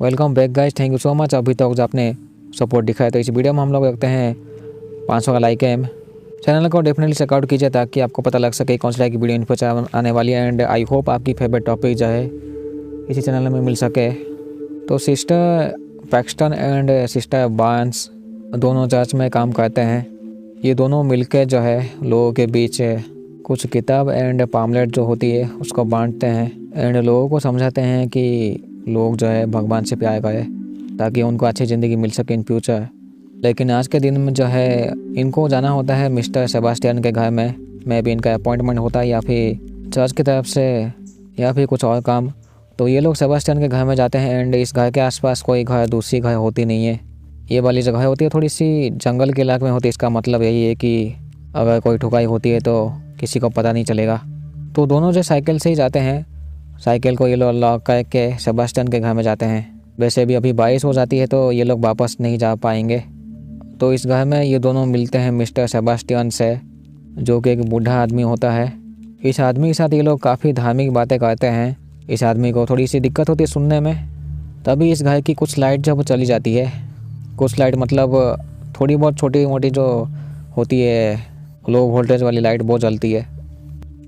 Welcome back guys, thank you so much अभी तक जो आपने सपोर्ट दिखाया। तो इस वीडियो में हम लोग रखते हैं 500 का लाइक एम। चैनल को डेफिनेटली चेकआउट कीजिए ताकि आपको पता लग सके कौन सी टाइप की वीडियो इन पर आने वाली है। एंड आई होप आपकी फेवरेट टॉपिक जो है इसी चैनल में मिल सके। तो sister Paxton and sister Barnes दोनों चर्च में काम करते हैं। ये दोनों मिलकर जो है लोगों के बीच कुछ किताब एंड पामलेट जो होती है उसको बांटते हैं एंड लोगों को समझाते हैं कि लोग जो है भगवान से प्यार करें ताकि उनको अच्छी ज़िंदगी मिल सके इन फ्यूचर। लेकिन आज के दिन में जो है इनको जाना होता है मिस्टर सेबास्टियन के घर में भी इनका अपॉइंटमेंट होता है या फिर चर्च की तरफ से या फिर कुछ और काम। तो ये लोग सेबास्टियन के घर में जाते हैं एंड इस घर के आसपास कोई घर दूसरी घर होती नहीं है। ये वाली जगह होती है थोड़ी सी जंगल के इलाके में होती है। इसका मतलब यही है कि अगर कोई ठुकाई होती है तो किसी को पता नहीं चलेगा। तो दोनों जो साइकिल से ही जाते हैं, साइकिल को ये लोग लॉक करके सेबास्टियन के घर में जाते हैं। वैसे भी अभी बारिश हो जाती है तो ये लोग वापस नहीं जा पाएंगे। तो इस घर में ये दोनों मिलते हैं मिस्टर सेबास्टियन से, जो कि एक बूढ़ा आदमी होता है। इस आदमी के साथ ये लोग काफ़ी धार्मिक बातें करते हैं। इस आदमी को थोड़ी सी दिक्कत होती है सुनने में। तभी इस घर की कुछ लाइट जब चली जाती है, कुछ लाइट मतलब थोड़ी बहुत छोटी मोटी जो होती है लो वोल्टेज वाली लाइट वो जलती है।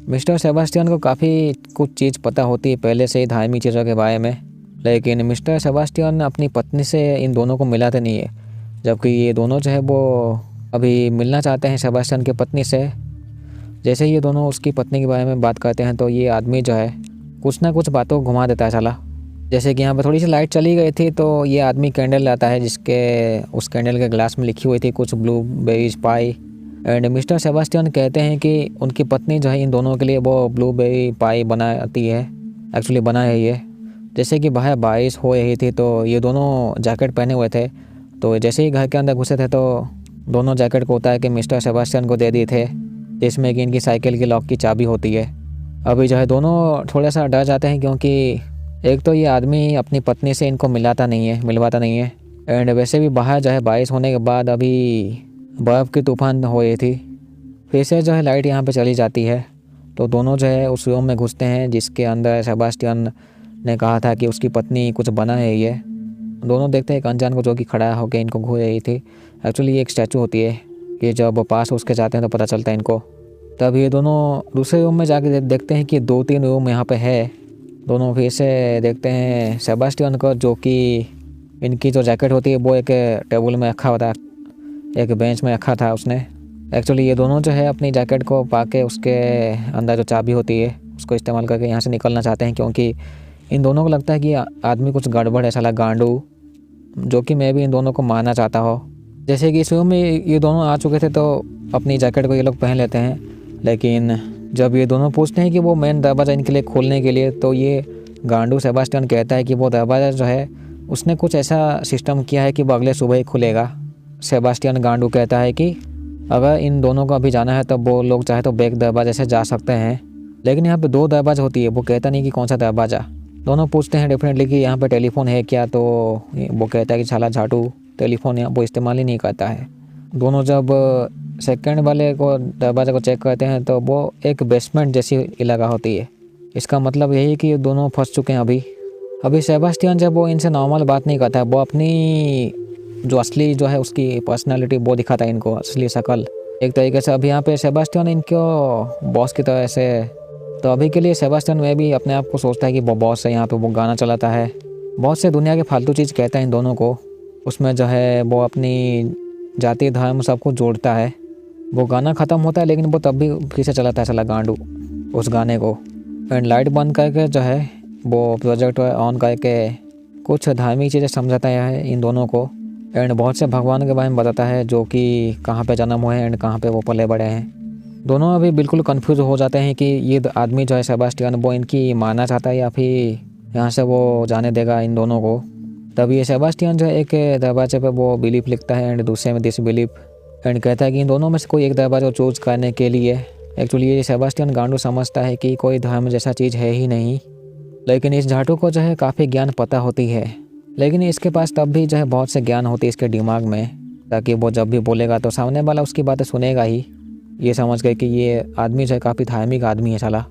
मिस्टर सेबास्टियन को काफ़ी कुछ चीज़ पता होती है पहले से ही धार्मिक चीज़ों के बारे में, लेकिन मिस्टर सेबास्टियन अपनी पत्नी से इन दोनों को मिलाते नहीं है। जबकि ये दोनों जो है वो अभी मिलना चाहते हैं सेबास्टियन की पत्नी से। जैसे ही ये दोनों उसकी पत्नी के बारे में बात करते हैं तो ये आदमी जो है कुछ ना कुछ बातों को घुमा देता है साला। जैसे कि यहाँ पर थोड़ी सी लाइट चली गई थी तो ये आदमी कैंडल लाता है जिसके उस कैंडल के ग्लास में लिखी हुई थी कुछ blueberries pi. And mister Sebastian कहते हैं कि उनकी पत्नी जो है इन दोनों के लिए वो ब्लूबेरी पाई बनाती है, एक्चुअली बना है ये। जैसे कि बाहर बारिश हो रही थी तो ये दोनों जैकेट पहने हुए थे। तो जैसे ही घर के अंदर घुसे थे तो दोनों जैकेट को उतार के मिस्टर सेबास्टियन को दे दिए थे, जिसमें कि इनकी साइकिल की लॉक की चाबी होती है। अभी जो है दोनों थोड़ा सा डर जाते हैं क्योंकि एक तो ये आदमी अपनी पत्नी से इनको मिलवाता नहीं है। एंड वैसे भी बाहर जो है बारिश होने के बाद अभी बर्फ़ की तूफान हो रही थी। फिर से जो है लाइट यहाँ पे चली जाती है तो दोनों जो है उस रूम में घुसते हैं जिसके अंदर सेबास्टियन ने कहा था कि उसकी पत्नी कुछ बना है। ये दोनों देखते हैं एक अनजान को जो कि खड़ा होकर इनको घूर रही थी। एक्चुअली ये एक स्टैचू होती है कि जब पास उसके जाते हैं तो पता चलता है इनको। तब ये दोनों दूसरे रूम में जाके देखते हैं कि 2-3 रूम यहाँ पे है। दोनों फिर से देखते हैं सेबास्टियन को, जो कि इनकी जो जैकेट होती है वो एक टेबल में रखा होता है, एक बेंच में रखा था उसने। एक्चुअली ये दोनों जो है अपनी जैकेट को पाके उसके अंदर जो चाबी होती है उसको इस्तेमाल करके यहाँ से निकलना चाहते हैं क्योंकि इन दोनों को लगता है कि आदमी कुछ गड़बड़ है साला गांडू, जो कि मैं भी इन दोनों को मारना चाहता हो। जैसे कि इस रूम में ये दोनों आ चुके थे तो अपनी जैकेट को ये लोग पहन लेते हैं। लेकिन जब ये दोनों पूछते हैं कि वो मेन दरवाज़ा इनके लिए खोलने के लिए, तो ये गांडू सेबास्टियन कहता है कि वो दरवाज़ा जो है उसने कुछ ऐसा सिस्टम किया है कि वो अगले सुबह ही खुलेगा। सेबास्टियन गांडू कहता है कि अगर इन दोनों को अभी जाना है तो वो लोग चाहे तो बैक दरवाजे से जा सकते हैं, लेकिन यहाँ पे 2 दरवाज़ा होती है। वो कहता नहीं कि कौन सा दरवाज़ा। दोनों पूछते हैं डेफिनेटली कि यहाँ पे टेलीफोन है क्या, तो वो कहता है कि साला झाटू टेलीफोन यहाँ वो इस्तेमाल ही नहीं करता है। दोनों जब सेकंड वाले को दरवाज़ा को चेक करते हैं तो वो एक बेसमेंट जैसी इलाका होती है। इसका मतलब यही है कि ये दोनों फंस चुके हैं अभी सेबास्टियन जब वो इनसे नॉर्मल बात नहीं करता है, वो अपनी जो असली जो है उसकी पर्सनालिटी वो दिखाता है इनको, असली शक्ल एक तरीके से। अभी यहाँ पे सेबास्टियन इनको बॉस की तरह से, तो अभी के लिए सेबास्टियन में भी अपने आप को सोचता है कि वो बॉस है, यहाँ पे वो गाना चलाता है, बहुत से दुनिया के फालतू चीज़ कहता है इन दोनों को। उसमें जो है वो अपनी जाति धर्म सब कुछ जोड़ता है। वो गाना ख़त्म होता है लेकिन वो तब भी फिर से चलाता है साला गांडू उस गाने को। एंड लाइट बंद करके जो है वो प्रोजेक्ट ऑन करके कुछ धार्मिक चीज़ें समझाता है इन दोनों को। एंड बहुत से भगवान के बारे में बताता है जो कि कहाँ पे जन्म हुए हैं एंड कहाँ पे वो पले बड़े हैं। दोनों अभी बिल्कुल कंफ्यूज हो जाते हैं कि ये आदमी जो है सेबास्टियन वो इनकी मानना चाहता है या फिर यहाँ से वो जाने देगा इन दोनों को। तभी ये सेबास्टियन जो है एक दरवाजे पे वो बिलीफ लिखता है एंड दूसरे में डिसबिलीफ, एंड कहता है कि इन दोनों में से कोई एक दरवाजा चूज करने के लिए। एक्चुअली ये सेबास्टियन गांडू समझता है कि कोई धर्म जैसा चीज़ है ही नहीं, लेकिन इस झाटू को जो है काफ़ी ज्ञान पता होती है। लेकिन इसके पास तब भी जो है बहुत से ज्ञान होती है इसके दिमाग में, ताकि वो जब भी बोलेगा तो सामने वाला उसकी बातें सुनेगा ही। ये समझ गए कि ये आदमी जो है काफ़ी धार्मिक आदमी है साला।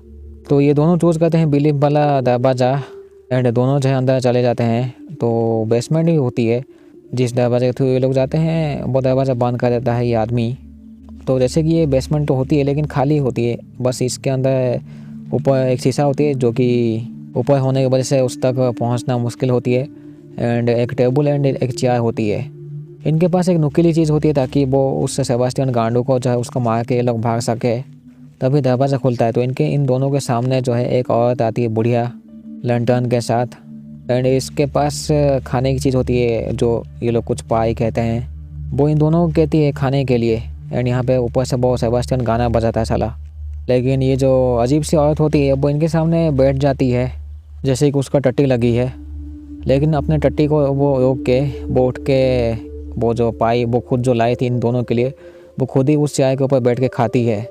तो ये दोनों चूज़ करते हैं बिलीफ वाला दरवाज़ा एंड दोनों जो है अंदर चले जाते हैं। तो बेसमेंट भी होती है, जिस दरवाजे के थ्रू ये लोग जाते हैं वो दरवाज़ा बंद कर देता है ये आदमी। तो जैसे कि ये बेसमेंट तो होती है लेकिन खाली होती है, बस इसके अंदर ऊपर एक शीशा होती है जो कि ऊपर होने की वजह से उस तक पहुंचना मुश्किल होती है। एंड एक टेबल एंड एक चेयर होती है। इनके पास एक नुकीली चीज़ होती है ताकि वो उस सेबास्टियन गांडू को जो है उसको मार के ये लोग भाग सके, तभी दरवाज़ा खुलता है। तो इन दोनों के सामने जो है एक औरत आती है बुढ़िया लैंटर्न के साथ। एंड इसके पास खाने की चीज़ होती है जो ये लोग कुछ पाई कहते हैं, वो इन दोनों को कहती है खाने के लिए। एंड यहाँ पे ऊपर से वो सेबास्टियन गाना बजाता है साला। लेकिन ये जो अजीब सी औरत होती है वो इनके सामने बैठ जाती है जैसे कि उसका टट्टी लगी है। लेकिन अपने टट्टी को वो रोक के वो उठ के वो जो पाई वो खुद जो लाई थी इन दोनों के लिए, वो खुद ही उस चाय के ऊपर बैठ के खाती है।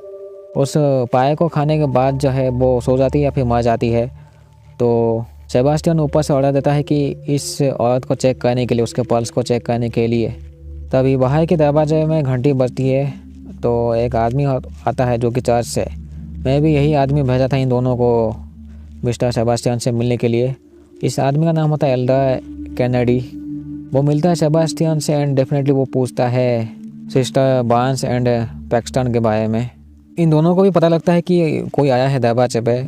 उस पाए को खाने के बाद जो है वो सो जाती है या फिर मर जाती है। तो सेबास्टियन ऊपर से ऑर्डर देता है कि इस औरत को चेक करने के लिए, उसके पल्स को चेक करने के लिए। तभी बाहर के दरवाजे में घंटी बजती है। तो एक आदमी आता है जो कि चर्च से, मैं भी यही आदमी भेजा था इन दोनों को मिस्टर सेबास्टियन से मिलने के लिए। इस आदमी का नाम होता है एल्डर कैनेडी। वो मिलता है सेबास्टियन से एंड डेफिनेटली वो पूछता है सिस्टर बार्न्स एंड पैक्सटन के बारे में। इन दोनों को भी पता लगता है कि कोई आया है दरवाजे पे।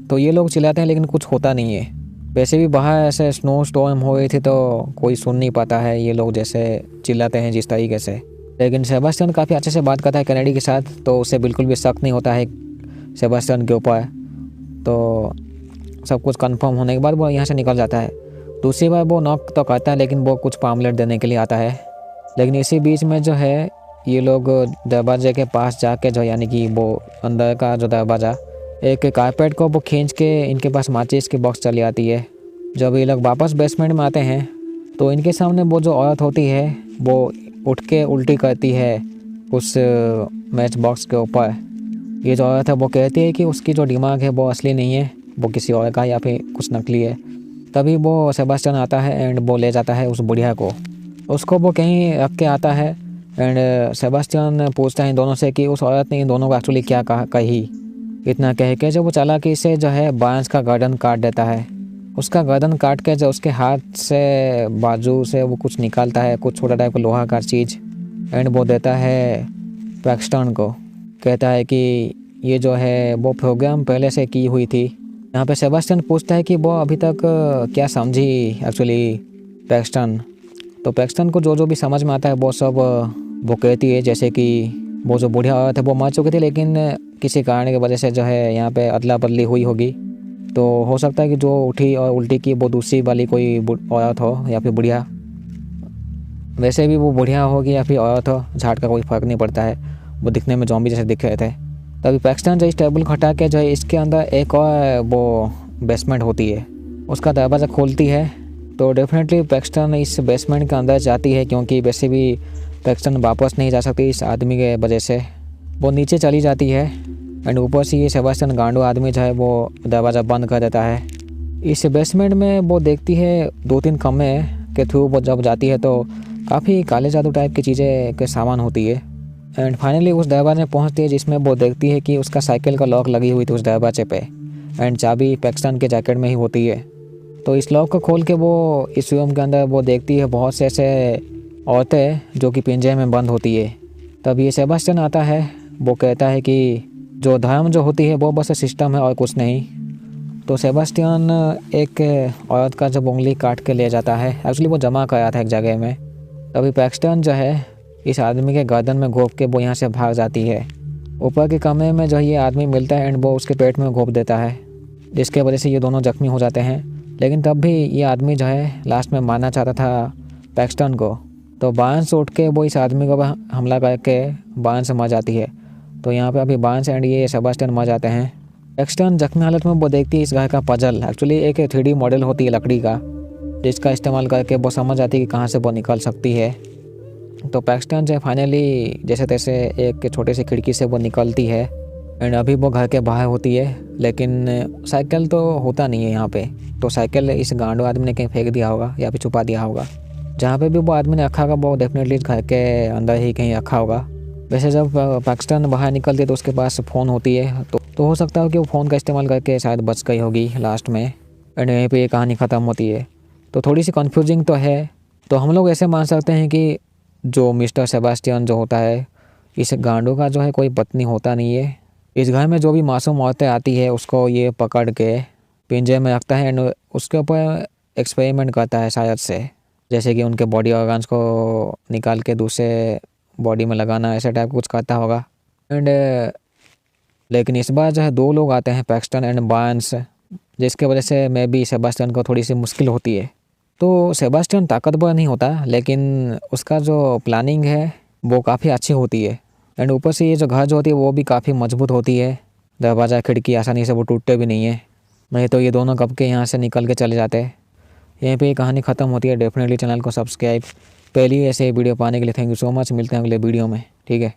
तो ये लोग चिल्लाते हैं लेकिन कुछ होता नहीं है। वैसे भी बाहर ऐसे स्नो स्टॉर्म हो रही थी तो कोई सुन नहीं पाता है ये लोग जैसे चिल्लाते हैं जिस तरीके से। लेकिन सेबास्टियन काफ़ी अच्छे से बात करता है कैनेडी के साथ, तो उसे बिल्कुल भी शक नहीं होता है सेबास्टियन के ऊपर। तो सब कुछ कंफर्म होने के बाद वो यहाँ से निकल जाता है। दूसरी बार वो नॉक तो करता है लेकिन वो कुछ पामलेट देने के लिए आता है। लेकिन इसी बीच में जो है ये लोग दरवाजे के पास जाके जो यानी कि वो अंदर का जो दरवाज़ा, एक कारपेट को वो खींच के इनके पास माचिस की बॉक्स चली आती है। जब ये लोग वापस बेसमेंट में आते हैं तो इनके सामने वो जो औरत होती है वो उठ के उल्टी करती है उस मैच बॉक्स के ऊपर। ये जो औरत है वो कहती है कि उसकी जो दिमाग है वो असली नहीं है, वो किसी और का या फिर कुछ नकली है। तभी वो सेबास्टियन आता है एंड वो ले जाता है उस बुढ़िया को, उसको वो कहीं रख के आता है। एंड सेबास्टियन पूछता है इन दोनों से कि उस औरत ने इन दोनों को एक्चुअली क्या कही। इतना कह के जब वो चालाकी से जो है बांस का गर्दन काट देता है, उसका गर्दन काट के जो उसके हाथ से बाजू से वो कुछ निकालता है, कुछ छोटा टाइप का लोहा का चीज़, एंड वो देता है पैक्सटन को। कहता है कि ये जो है वो प्रोग्राम पहले से की हुई थी। यहाँ पे सेबास्टियन पूछता है कि वो अभी तक क्या समझी एक्चुअली पैक्सटन। तो पैक्सटन को जो भी समझ में आता है वो सब वो कहती है, जैसे कि वो जो बुढ़िया औरत है वो मर चुकी थी लेकिन किसी कारण की वजह से जो है यहाँ पे अदला बदली हुई होगी। तो हो सकता है कि जो उठी और उल्टी की वो दूसरी वाली कोई औरत हो या फिर बुढ़िया। वैसे भी वो बुढ़िया होगी या फिर औरत हो, झाट का कोई फ़र्क नहीं पड़ता है, वो दिखने में ज़ॉम्बी जैसे दिख रहे थे। तभी पैक्सटन जो इस टेबल को हटा के जो है इसके अंदर एक और वो बेसमेंट होती है उसका दरवाज़ा खोलती है। तो डेफिनेटली पैक्सटन इस बेसमेंट के अंदर जाती है क्योंकि वैसे भी पैक्सटन वापस नहीं जा सकती इस आदमी के वजह से। वो नीचे चली जाती है एंड ऊपर से ये सेबास्टियन गांडू आदमी जो है वो दरवाज़ा बंद कर देता है। इस बेसमेंट में वो देखती है 2-3 कमरे के थ्रू वो जब जाती है तो काफ़ी काले जादू टाइप की चीज़ें के सामान होती है। एंड फाइनली उस दरवाजे में पहुंचती है जिसमें वो देखती है कि उसका साइकिल का लॉक लगी हुई थी उस दरवाजे पे एंड चाबी पैक्सटन के जैकेट में ही होती है। तो इस लॉक को खोल के वो इस रूम के अंदर वो देखती है बहुत से ऐसे औरतें जो कि पिंजरे में बंद होती है। तब ये सेबास्टियन आता है, वो कहता है कि जो धर्म जो होती है वो बस सिस्टम है और कुछ नहीं। तो सेबास्टियन एक औरत का जब उंगली काट के ले जाता है, एक्चुअली वो जमा कराया था एक जगह में। तभी पैक्सटन जो है इस आदमी के गर्दन में घोंप के वो यहाँ से भाग जाती है। ऊपर के कमरे में जो ये आदमी मिलता है एंड वो उसके पेट में घोंप देता है, जिसके वजह से ये दोनों जख्मी हो जाते हैं। लेकिन तब भी ये आदमी जो है लास्ट में मारना चाहता था पैक्सटन को। तो बांस उठ के वो इस आदमी को हमला करके बांस मर जाती है। तो यहाँ पे अभी बांस एंड ये सेबास्टियन मर जाते हैं। पैक्सटन जख्मी हालत में वो देखती है इस घर का पजल, एक्चुअली एक 3D मॉडल होती है लकड़ी का, जिसका इस्तेमाल करके वो समझ आती है कि कहाँ से वो निकल सकती है। तो पैक्सटन जो फाइनली जैसे तैसे एक छोटे से खिड़की से वो निकलती है एंड अभी वो घर के बाहर होती है। लेकिन साइकिल तो होता नहीं है यहाँ पे, तो साइकिल इस गांडू आदमी ने कहीं फेंक दिया होगा या फिर छुपा दिया होगा। जहाँ पे भी वो आदमी ने रखा होगा वो डेफिनेटली घर के अंदर ही कहीं रखा होगा। वैसे जब पैक्सटन बाहर निकलती है तो उसके पास फ़ोन होती है, तो हो सकता है कि वो फ़ोन का इस्तेमाल करके शायद बच गई होगी लास्ट में। एंड यहीं पे ये कहानी ख़त्म होती है। तो थोड़ी सी कन्फ्यूजिंग तो है। तो हम लोग ऐसे मान सकते हैं कि जो मिस्टर सेबास्टियन जो होता है, इस गांडू का जो है कोई पत्नी होता नहीं है। इस घर में जो भी मासूम औरतें आती है उसको ये पकड़ के पिंजरे में रखता है एंड उसके ऊपर एक्सपेरिमेंट करता है शायद से, जैसे कि उनके बॉडी ऑर्गन्स को निकाल के दूसरे बॉडी में लगाना, ऐसा टाइप कुछ करता होगा। एंड लेकिन इस बार जो है 2 लोग आते हैं, पैक्सटन एंड बार्न्स, जिसके वजह से मे बी सेबास्टियन को थोड़ी सी मुश्किल होती है। तो सेबास्टियन ताकतवर नहीं होता, लेकिन उसका जो प्लानिंग है वो काफ़ी अच्छी होती है। एंड ऊपर से ये जो घर जो होती है वो भी काफ़ी मजबूत होती है, दरवाज़ा खिड़की आसानी से वो टूटते भी नहीं है, नहीं तो ये दोनों कब के यहाँ से निकल के चले जाते हैं। यहीं पे ये कहानी ख़त्म होती है। डेफिनेटली चैनल को सब्सक्राइब, पहली ऐसे वीडियो पाने के लिए थैंक यू सो मच। मिलते हैं अगले वीडियो में, ठीक है।